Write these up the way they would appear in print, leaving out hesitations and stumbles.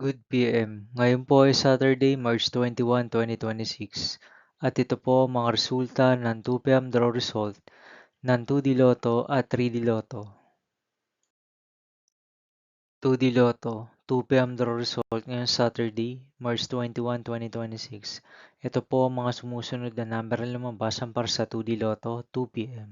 Good PM. Ngayon po ay Saturday, March 21, 2026. At ito po ang mga resulta ng 2 PM draw result ng 2D Lotto at 3D Lotto. 2D Lotto, 2 PM draw result ngayong Saturday, March 21, 2026. Ito po ang mga sumusunod na number na lumabasan para sa 2D Lotto, 2 PM.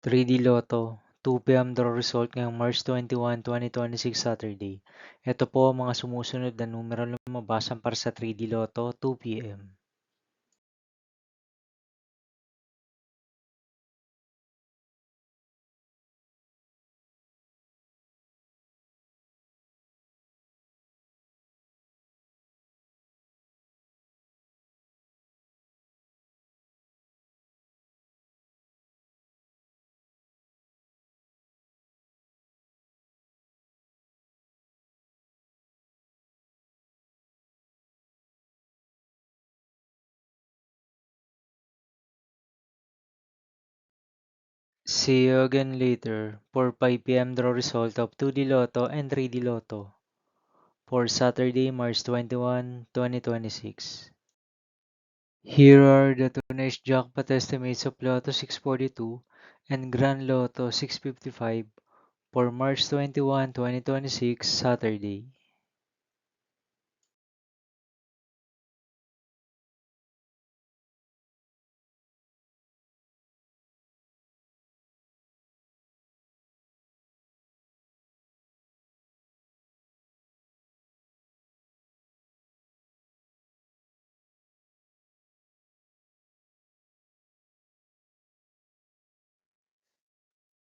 3D Lotto, 2 PM draw result ngayong March 21, 2026 Saturday. Ito po ang mga sumusunod na numero na lumabasan para sa 3D Lotto, 2 PM. 'See you again later' for 5 PM draw result of 2D Lotto and 3D Lotto for Saturday, March 21, 2026. Here are the tonight's jackpot estimates of Lotto 642 and Grand Lotto 655 for March 21, 2026, Saturday.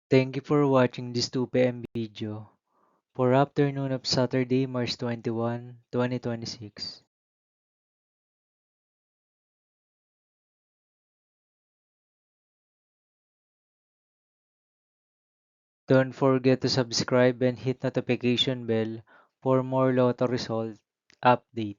Thank you for watching this 2 PM video for afternoon of Saturday, March 21, 2026. Don't forget to subscribe and hit notification bell for more Lotto result update.